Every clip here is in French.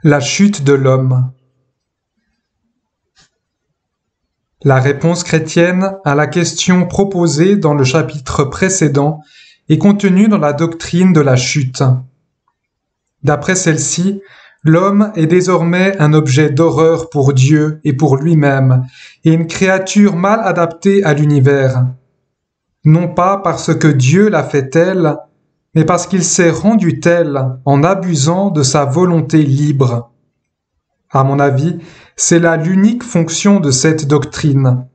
La chute de l'homme. La réponse chrétienne à la question proposée dans le chapitre précédent est contenue dans la doctrine de la chute. D'après celle-ci, l'homme est désormais un objet d'horreur pour Dieu et pour lui-même, et une créature mal adaptée à l'univers. Non pas parce que Dieu l'a fait telle, mais parce qu'il s'est rendu tel en abusant de sa volonté libre. À mon avis, c'est là l'unique fonction de cette doctrine.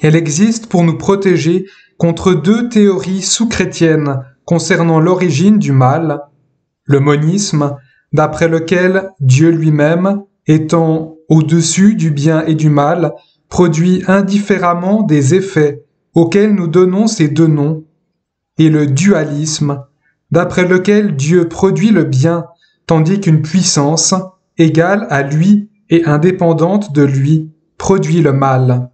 Elle existe pour nous protéger contre deux théories sous-chrétiennes concernant l'origine du mal, le monisme, d'après lequel Dieu lui-même, étant au-dessus du bien et du mal, produit indifféremment des effets auxquels nous donnons ces deux noms, et le dualisme, d'après lequel Dieu produit le bien, tandis qu'une puissance, égale à lui et indépendante de lui, produit le mal.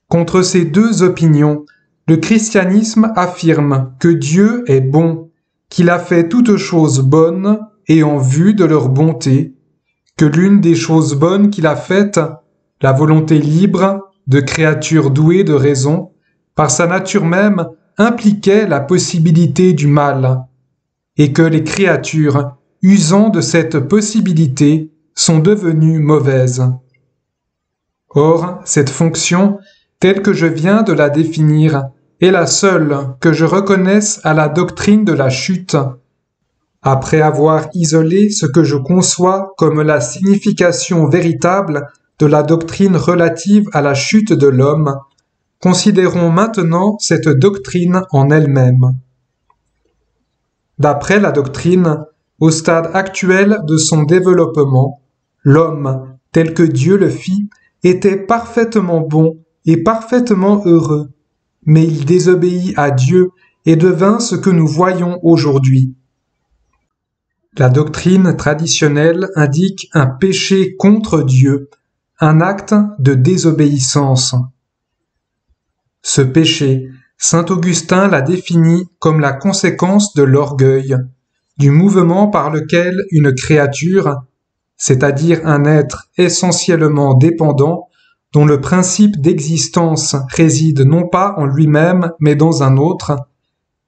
Contre ces deux opinions, le christianisme affirme que Dieu est bon, qu'il a fait toutes choses bonnes et en vue de leur bonté, que l'une des choses bonnes qu'il a faites, la volonté libre de créatures douées de raison, par sa nature même, impliquait la possibilité du mal, et que les créatures, usant de cette possibilité, sont devenues mauvaises. Or, cette fonction, telle que je viens de la définir, est la seule que je reconnaisse à la doctrine de la chute, après avoir isolé ce que je conçois comme la signification véritable de la doctrine relative à la chute de l'homme. Considérons maintenant cette doctrine en elle-même. D'après la doctrine, au stade actuel de son développement, l'homme, tel que Dieu le fit, était parfaitement bon et parfaitement heureux, mais il désobéit à Dieu et devint ce que nous voyons aujourd'hui. La doctrine traditionnelle indique un péché contre Dieu, un acte de désobéissance. Ce péché, saint Augustin l'a défini comme la conséquence de l'orgueil, du mouvement par lequel une créature, c'est-à-dire un être essentiellement dépendant, dont le principe d'existence réside non pas en lui-même mais dans un autre,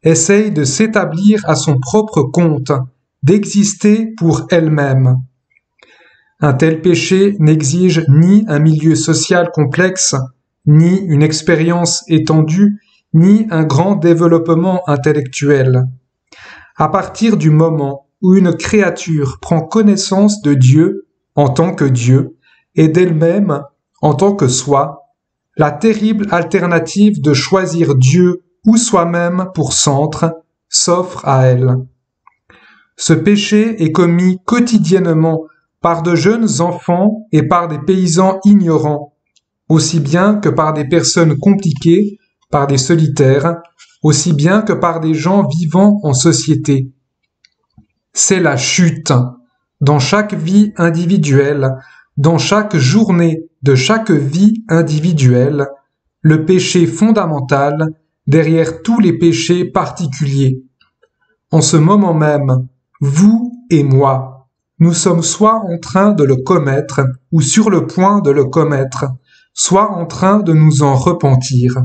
essaye de s'établir à son propre compte, d'exister pour elle-même. Un tel péché n'exige ni un milieu social complexe, ni une expérience étendue, ni un grand développement intellectuel. À partir du moment où une créature prend connaissance de Dieu en tant que Dieu et d'elle-même en tant que soi, la terrible alternative de choisir Dieu ou soi-même pour centre s'offre à elle. Ce péché est commis quotidiennement par de jeunes enfants et par des paysans ignorants, aussi bien que par des personnes compliquées, par des solitaires, aussi bien que par des gens vivant en société. C'est la chute, dans chaque vie individuelle, dans chaque journée de chaque vie individuelle, le péché fondamental derrière tous les péchés particuliers. En ce moment même, vous et moi, nous sommes soit en train de le commettre ou sur le point de le commettre, soit en train de nous en repentir.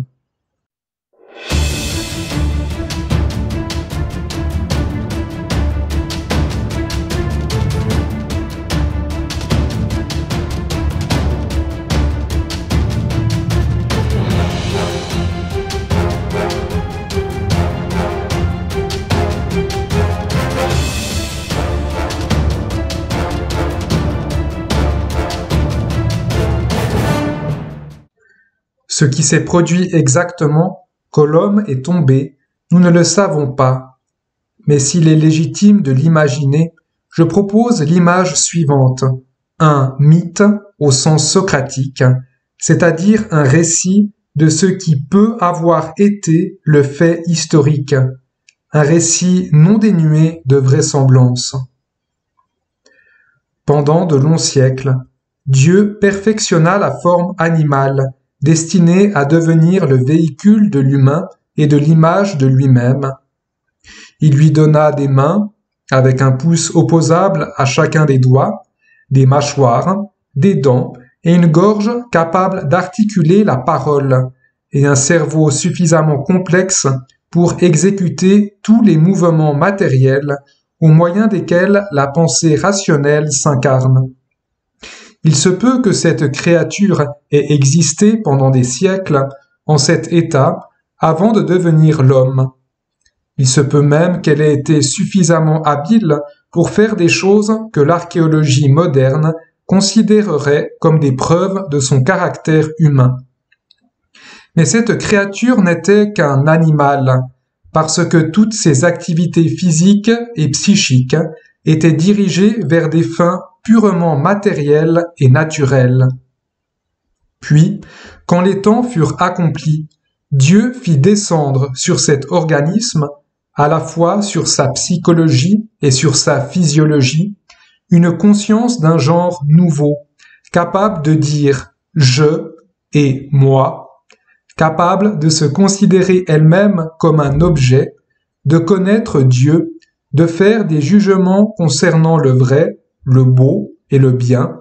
Ce qui s'est produit exactement quand l'homme est tombé, nous ne le savons pas. Mais s'il est légitime de l'imaginer, je propose l'image suivante. Un mythe au sens socratique, c'est-à-dire un récit de ce qui peut avoir été le fait historique, un récit non dénué de vraisemblance. Pendant de longs siècles, Dieu perfectionna la forme animale, destinée à devenir le véhicule de l'humain et de l'image de lui-même. Il lui donna des mains, avec un pouce opposable à chacun des doigts, des mâchoires, des dents et une gorge capable d'articuler la parole, et un cerveau suffisamment complexe pour exécuter tous les mouvements matériels au moyen desquels la pensée rationnelle s'incarne. Il se peut que cette créature ait existé pendant des siècles en cet état avant de devenir l'homme. Il se peut même qu'elle ait été suffisamment habile pour faire des choses que l'archéologie moderne considérerait comme des preuves de son caractère humain. Mais cette créature n'était qu'un animal, parce que toutes ses activités physiques et psychiques étaient dirigées vers des fins purement matérielles et naturelles. Puis, quand les temps furent accomplis, Dieu fit descendre sur cet organisme, à la fois sur sa psychologie et sur sa physiologie, une conscience d'un genre nouveau, capable de dire « je » et « moi », capable de se considérer elle-même comme un objet, de connaître Dieu, de faire des jugements concernant le vrai, le beau et le bien,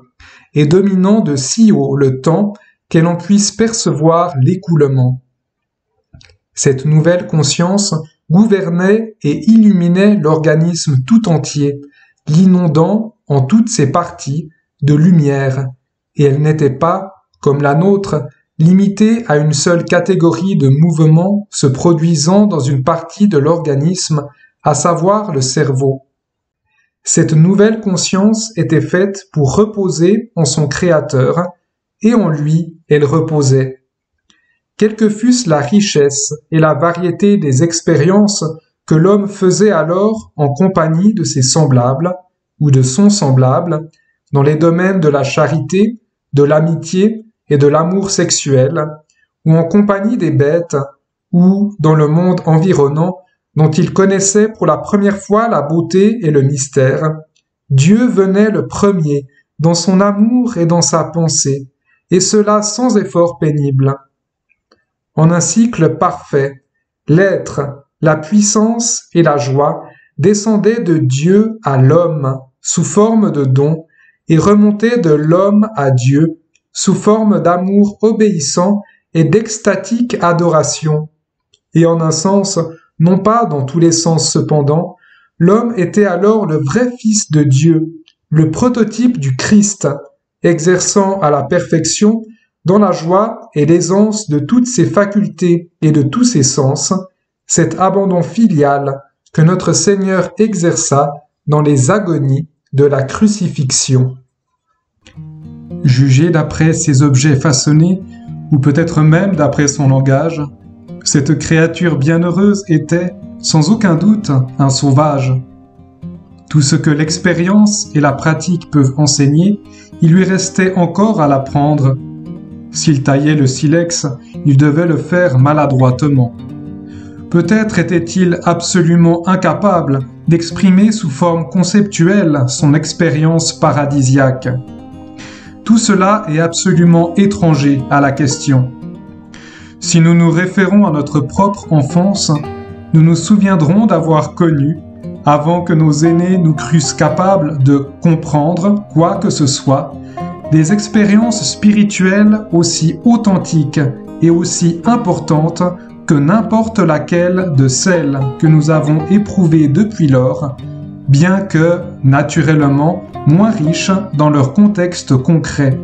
et dominant de si haut le temps qu'elle en puisse percevoir l'écoulement. Cette nouvelle conscience gouvernait et illuminait l'organisme tout entier, l'inondant en toutes ses parties de lumière, et elle n'était pas, comme la nôtre, limitée à une seule catégorie de mouvements se produisant dans une partie de l'organisme, à savoir le cerveau. Cette nouvelle conscience était faite pour reposer en son Créateur, et en lui elle reposait. Quelle que fût la richesse et la variété des expériences que l'homme faisait alors en compagnie de ses semblables, ou de son semblable, dans les domaines de la charité, de l'amitié et de l'amour sexuel, ou en compagnie des bêtes, ou dans le monde environnant, dont il connaissait pour la première fois la beauté et le mystère, Dieu venait le premier dans son amour et dans sa pensée, et cela sans effort pénible. En un cycle parfait, l'être, la puissance et la joie descendaient de Dieu à l'homme sous forme de don et remontaient de l'homme à Dieu sous forme d'amour obéissant et d'extatique adoration. Et en un sens, non pas dans tous les sens cependant, l'homme était alors le vrai Fils de Dieu, le prototype du Christ, exerçant à la perfection, dans la joie et l'aisance de toutes ses facultés et de tous ses sens, cet abandon filial que notre Seigneur exerça dans les agonies de la crucifixion. Jugé d'après ses objets façonnés, ou peut-être même d'après son langage, cette créature bienheureuse était, sans aucun doute, un sauvage. Tout ce que l'expérience et la pratique peuvent enseigner, il lui restait encore à l'apprendre. S'il taillait le silex, il devait le faire maladroitement. Peut-être était-il absolument incapable d'exprimer sous forme conceptuelle son expérience paradisiaque. Tout cela est absolument étranger à la question. Si nous nous référons à notre propre enfance, nous nous souviendrons d'avoir connu, avant que nos aînés nous crussent capables de comprendre quoi que ce soit, des expériences spirituelles aussi authentiques et aussi importantes que n'importe laquelle de celles que nous avons éprouvées depuis lors, bien que, naturellement, moins riches dans leur contexte concret.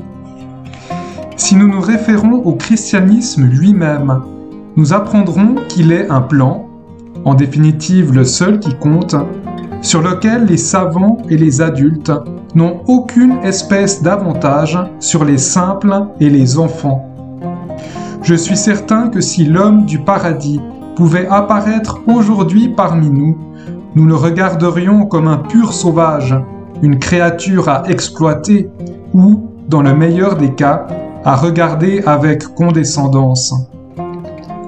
Si nous nous référons au christianisme lui-même, nous apprendrons qu'il est un plan, en définitive le seul qui compte, sur lequel les savants et les adultes n'ont aucune espèce d'avantage sur les simples et les enfants. Je suis certain que si l'homme du paradis pouvait apparaître aujourd'hui parmi nous, nous le regarderions comme un pur sauvage, une créature à exploiter ou, dans le meilleur des cas, à regarder avec condescendance.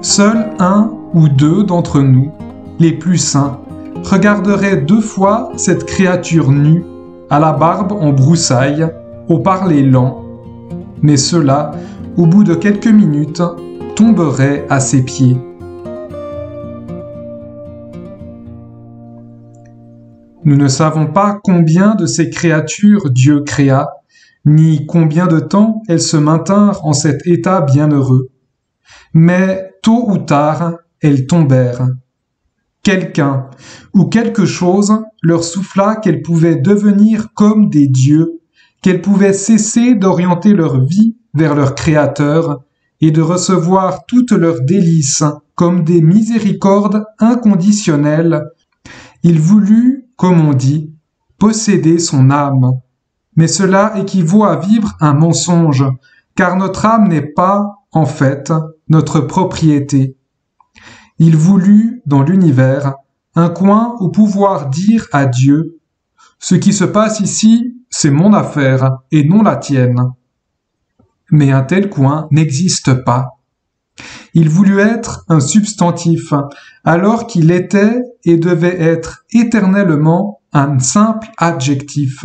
Seuls un ou deux d'entre nous, les plus saints, regarderaient 2 fois cette créature nue, à la barbe en broussailles, au parler lent, mais ceux-là, au bout de quelques minutes, tomberaient à ses pieds. Nous ne savons pas combien de ces créatures Dieu créa, ni combien de temps elles se maintinrent en cet état bienheureux. Mais tôt ou tard, elles tombèrent. Quelqu'un ou quelque chose leur souffla qu'elles pouvaient devenir comme des dieux, qu'elles pouvaient cesser d'orienter leur vie vers leur Créateur et de recevoir toutes leurs délices comme des miséricordes inconditionnelles. Il voulut, comme on dit, posséder son âme. Mais cela équivaut à vivre un mensonge, car notre âme n'est pas, en fait, notre propriété. Il voulut, dans l'univers, un coin où pouvoir dire à Dieu « Ce qui se passe ici, c'est mon affaire et non la tienne. » Mais un tel coin n'existe pas. Il voulut être un substantif, alors qu'il était et devait être éternellement un simple adjectif.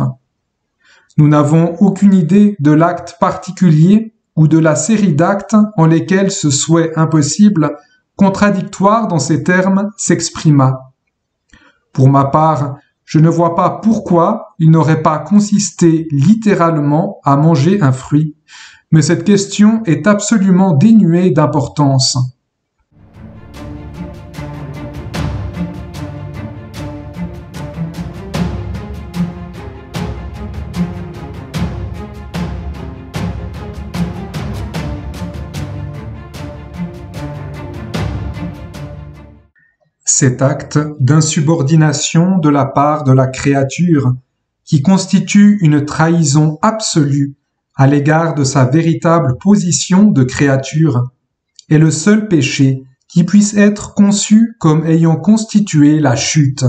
Nous n'avons aucune idée de l'acte particulier ou de la série d'actes en lesquels ce souhait impossible, contradictoire dans ces termes, s'exprima. Pour ma part, je ne vois pas pourquoi il n'aurait pas consisté littéralement à manger un fruit, mais cette question est absolument dénuée d'importance. Cet acte d'insubordination de la part de la créature, qui constitue une trahison absolue à l'égard de sa véritable position de créature, est le seul péché qui puisse être conçu comme ayant constitué la chute.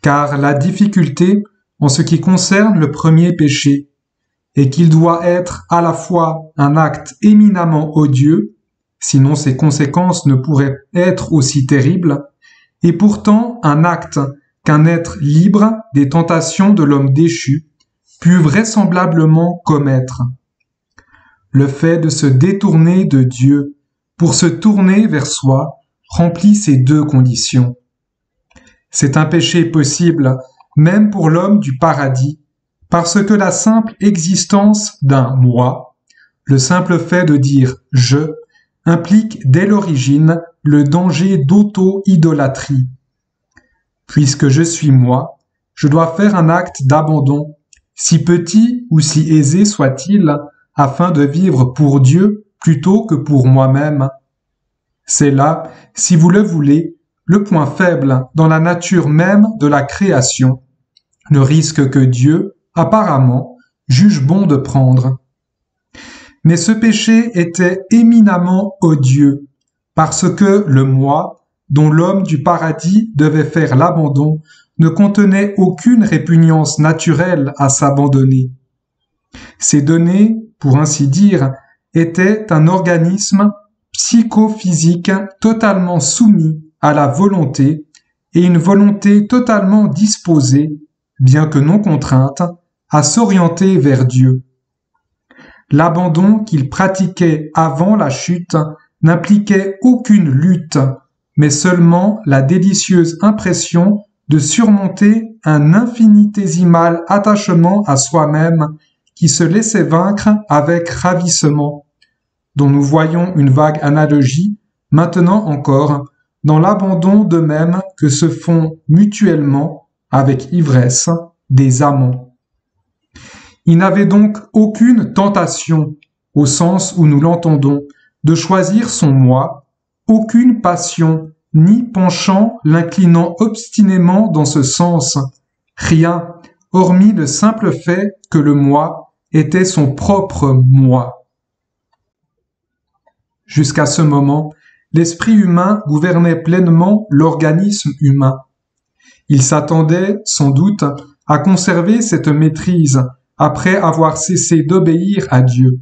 Car la difficulté, en ce qui concerne le premier péché, est qu'il doit être à la fois un acte éminemment odieux, sinon ses conséquences ne pourraient être aussi terribles, et pourtant un acte qu'un être libre des tentations de l'homme déchu put vraisemblablement commettre. Le fait de se détourner de Dieu pour se tourner vers soi remplit ces deux conditions. C'est un péché possible même pour l'homme du paradis, parce que la simple existence d'un « moi », le simple fait de dire « je », implique dès l'origine le danger d'auto-idolâtrie. Puisque je suis moi, je dois faire un acte d'abandon, si petit ou si aisé soit-il, afin de vivre pour Dieu plutôt que pour moi-même. C'est là, si vous le voulez, le point faible dans la nature même de la création, le risque que Dieu, apparemment, juge bon de prendre. Mais ce péché était éminemment odieux, parce que le moi, dont l'homme du paradis devait faire l'abandon, ne contenait aucune répugnance naturelle à s'abandonner. Ces données, pour ainsi dire, étaient un organisme psychophysique totalement soumis à la volonté et une volonté totalement disposée, bien que non contrainte, à s'orienter vers Dieu. L'abandon qu'il pratiquait avant la chute n'impliquait aucune lutte, mais seulement la délicieuse impression de surmonter un infinitésimal attachement à soi-même qui se laissait vaincre avec ravissement, dont nous voyons une vague analogie, maintenant encore, dans l'abandon d'eux-mêmes que se font mutuellement, avec ivresse, des amants. Il n'avait donc aucune tentation, au sens où nous l'entendons, de choisir son moi, aucune passion, ni penchant l'inclinant obstinément dans ce sens, rien, hormis le simple fait que le moi était son propre moi. Jusqu'à ce moment, l'esprit humain gouvernait pleinement l'organisme humain. Il s'attendait, sans doute, à conserver cette maîtrise après avoir cessé d'obéir à Dieu.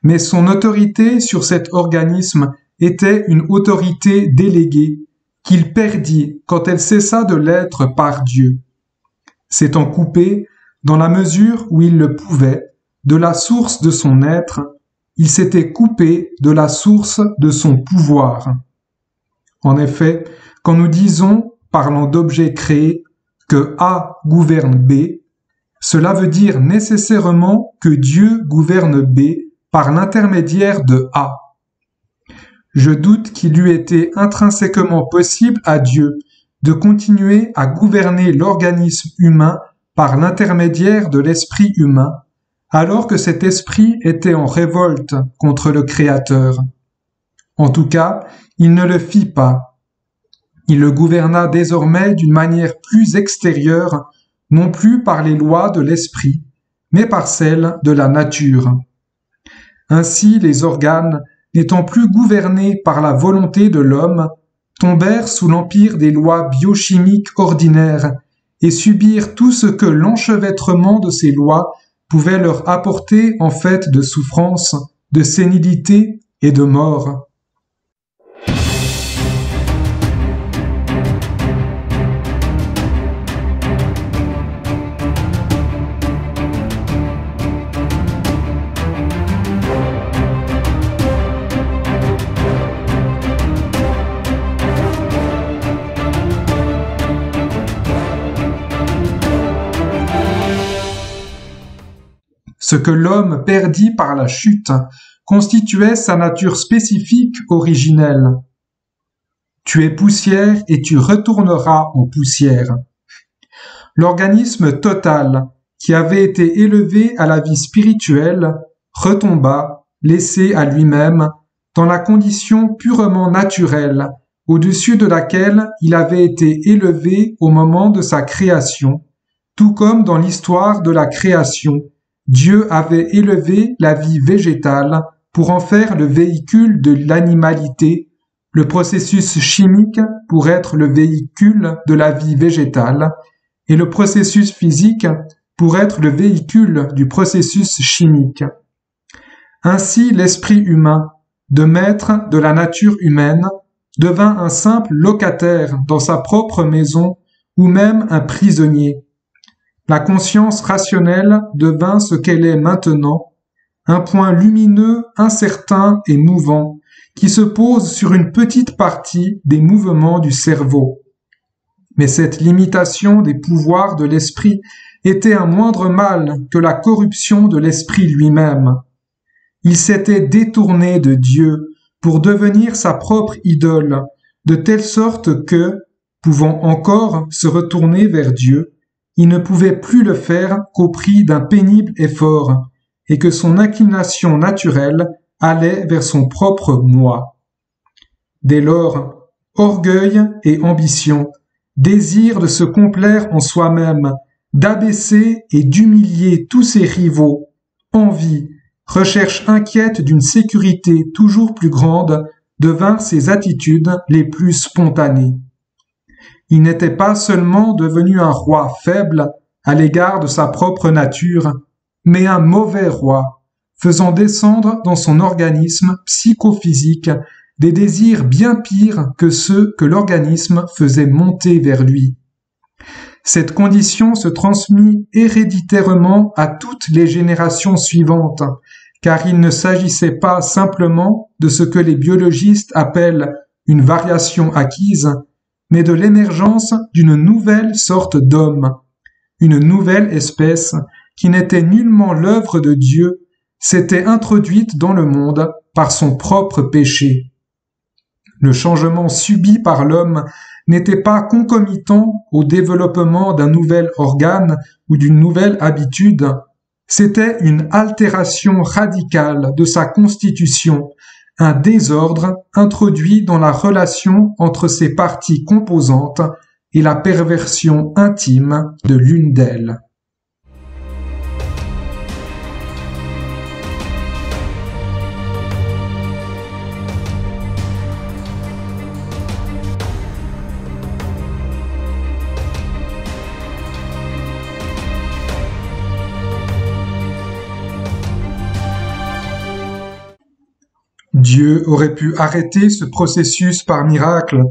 Mais son autorité sur cet organisme était une autorité déléguée qu'il perdit quand elle cessa de l'être par Dieu. S'étant coupé, dans la mesure où il le pouvait, de la source de son être, il s'était coupé de la source de son pouvoir. En effet, quand nous disons, parlant d'objets créés, que A gouverne B, cela veut dire nécessairement que Dieu gouverne B par l'intermédiaire de A. Je doute qu'il eût été intrinsèquement possible à Dieu de continuer à gouverner l'organisme humain par l'intermédiaire de l'esprit humain, alors que cet esprit était en révolte contre le Créateur. En tout cas, il ne le fit pas. Il le gouverna désormais d'une manière plus extérieure, non plus par les lois de l'esprit, mais par celles de la nature. Ainsi, les organes, n'étant plus gouvernés par la volonté de l'homme, tombèrent sous l'empire des lois biochimiques ordinaires et subirent tout ce que l'enchevêtrement de ces lois pouvait leur apporter en fait de souffrance, de sénilité et de mort. Ce que l'homme perdit par la chute constituait sa nature spécifique originelle. Tu es poussière et tu retourneras en poussière. L'organisme total, qui avait été élevé à la vie spirituelle, retomba, laissé à lui-même, dans la condition purement naturelle, au-dessus de laquelle il avait été élevé au moment de sa création, tout comme dans l'histoire de la création. Dieu avait élevé la vie végétale pour en faire le véhicule de l'animalité, le processus chimique pour être le véhicule de la vie végétale, et le processus physique pour être le véhicule du processus chimique. Ainsi, l'esprit humain, de maître de la nature humaine, devint un simple locataire dans sa propre maison ou même un prisonnier. La conscience rationnelle devint ce qu'elle est maintenant, un point lumineux, incertain et mouvant, qui se pose sur une petite partie des mouvements du cerveau. Mais cette limitation des pouvoirs de l'esprit était un moindre mal que la corruption de l'esprit lui-même. Il s'était détourné de Dieu pour devenir sa propre idole, de telle sorte que, pouvant encore se retourner vers Dieu, il ne pouvait plus le faire qu'au prix d'un pénible effort, et que son inclination naturelle allait vers son propre moi. Dès lors, orgueil et ambition, désir de se complaire en soi-même, d'abaisser et d'humilier tous ses rivaux, envie, recherche inquiète d'une sécurité toujours plus grande, devinrent ses attitudes les plus spontanées. Il n'était pas seulement devenu un roi faible à l'égard de sa propre nature, mais un mauvais roi, faisant descendre dans son organisme psychophysique des désirs bien pires que ceux que l'organisme faisait monter vers lui. Cette condition se transmit héréditairement à toutes les générations suivantes, car il ne s'agissait pas simplement de ce que les biologistes appellent une variation acquise, mais de l'émergence d'une nouvelle sorte d'homme, une nouvelle espèce qui n'était nullement l'œuvre de Dieu, s'était introduite dans le monde par son propre péché. Le changement subi par l'homme n'était pas concomitant au développement d'un nouvel organe ou d'une nouvelle habitude, c'était une altération radicale de sa constitution, un désordre introduit dans la relation entre ses parties composantes et la perversion intime de l'une d'elles. Dieu aurait pu arrêter ce processus par miracle,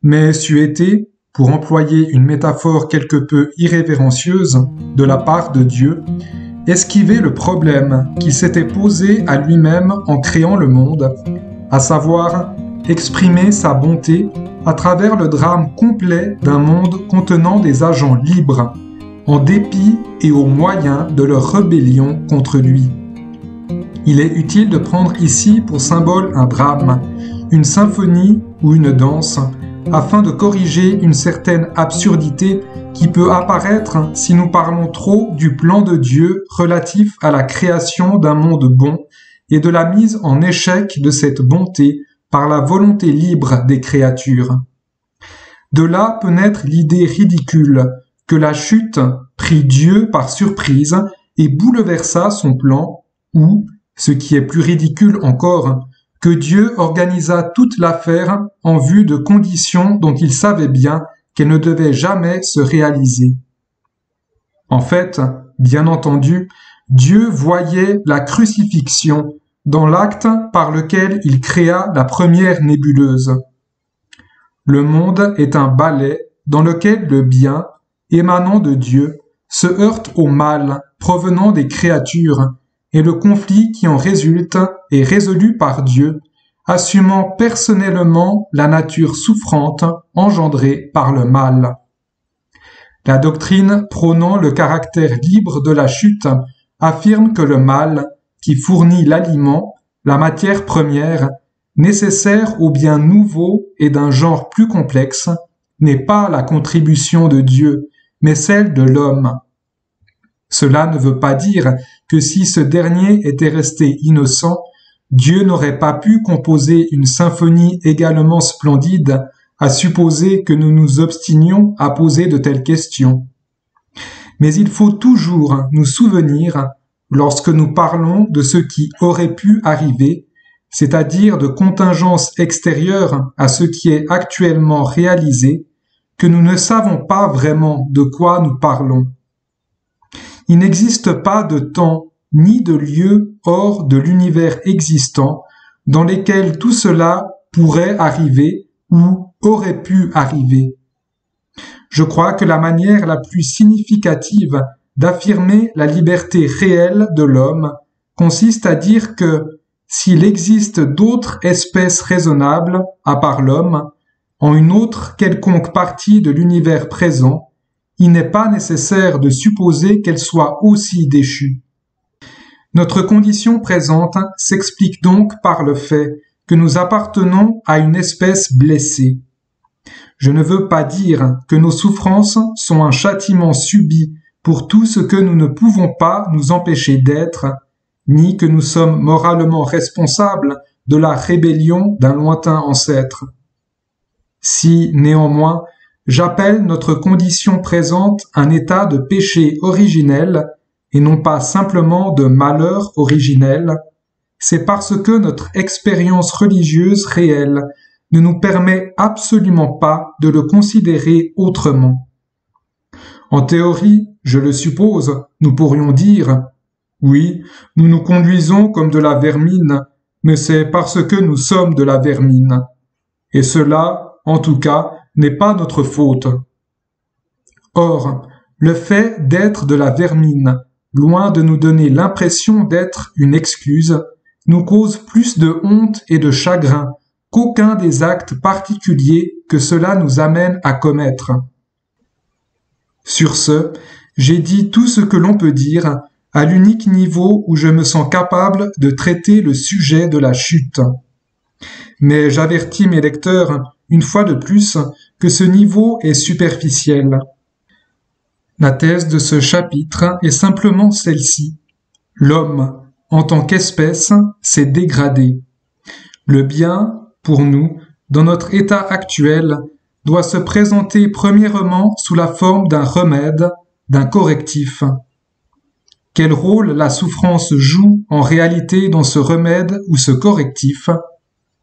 mais c'eût été, pour employer une métaphore quelque peu irrévérencieuse de la part de Dieu, esquiver le problème qu'il s'était posé à lui-même en créant le monde, à savoir exprimer sa bonté à travers le drame complet d'un monde contenant des agents libres, en dépit et au moyen de leur rébellion contre lui. Il est utile de prendre ici pour symbole un drame, une symphonie ou une danse, afin de corriger une certaine absurdité qui peut apparaître si nous parlons trop du plan de Dieu relatif à la création d'un monde bon et de la mise en échec de cette bonté par la volonté libre des créatures. De là peut naître l'idée ridicule que la chute prit Dieu par surprise et bouleversa son plan, ou, ce qui est plus ridicule encore, que Dieu organisa toute l'affaire en vue de conditions dont il savait bien qu'elles ne devaient jamais se réaliser. En fait, bien entendu, Dieu voyait la crucifixion dans l'acte par lequel il créa la première nébuleuse. Le monde est un ballet dans lequel le bien, émanant de Dieu, se heurte au mal provenant des créatures, et le conflit qui en résulte est résolu par Dieu, assumant personnellement la nature souffrante engendrée par le mal. La doctrine prônant le caractère libre de la chute affirme que le mal, qui fournit l'aliment, la matière première, nécessaire au bien nouveau et d'un genre plus complexe, n'est pas la contribution de Dieu, mais celle de l'homme. Cela ne veut pas dire que si ce dernier était resté innocent, Dieu n'aurait pas pu composer une symphonie également splendide, à supposer que nous nous obstinions à poser de telles questions. Mais il faut toujours nous souvenir, lorsque nous parlons de ce qui aurait pu arriver, c'est-à-dire de contingences extérieures à ce qui est actuellement réalisé, que nous ne savons pas vraiment de quoi nous parlons. Il n'existe pas de temps ni de lieu hors de l'univers existant dans lesquels tout cela pourrait arriver ou aurait pu arriver. Je crois que la manière la plus significative d'affirmer la liberté réelle de l'homme consiste à dire que s'il existe d'autres espèces raisonnables, à part l'homme, en une autre quelconque partie de l'univers présent, il n'est pas nécessaire de supposer qu'elle soit aussi déchue. Notre condition présente s'explique donc par le fait que nous appartenons à une espèce blessée. Je ne veux pas dire que nos souffrances sont un châtiment subi pour tout ce que nous ne pouvons pas nous empêcher d'être, ni que nous sommes moralement responsables de la rébellion d'un lointain ancêtre. Si, néanmoins, j'appelle notre condition présente un état de péché originel, et non pas simplement de malheur originel, c'est parce que notre expérience religieuse réelle ne nous permet absolument pas de le considérer autrement. En théorie, je le suppose, nous pourrions dire « Oui, nous nous conduisons comme de la vermine, mais c'est parce que nous sommes de la vermine. Et cela, en tout cas, n'est pas notre faute. » Or, le fait d'être de la vermine, loin de nous donner l'impression d'être une excuse, nous cause plus de honte et de chagrin qu'aucun des actes particuliers que cela nous amène à commettre. Sur ce, j'ai dit tout ce que l'on peut dire à l'unique niveau où je me sens capable de traiter le sujet de la chute. Mais j'avertis mes lecteurs, une fois de plus, que ce niveau est superficiel. La thèse de ce chapitre est simplement celle-ci. L'homme, en tant qu'espèce, s'est dégradé. Le bien, pour nous, dans notre état actuel, doit se présenter premièrement sous la forme d'un remède, d'un correctif. Quel rôle la souffrance joue en réalité dans ce remède ou ce correctif?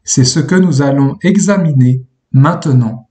C'est ce que nous allons examiner maintenant.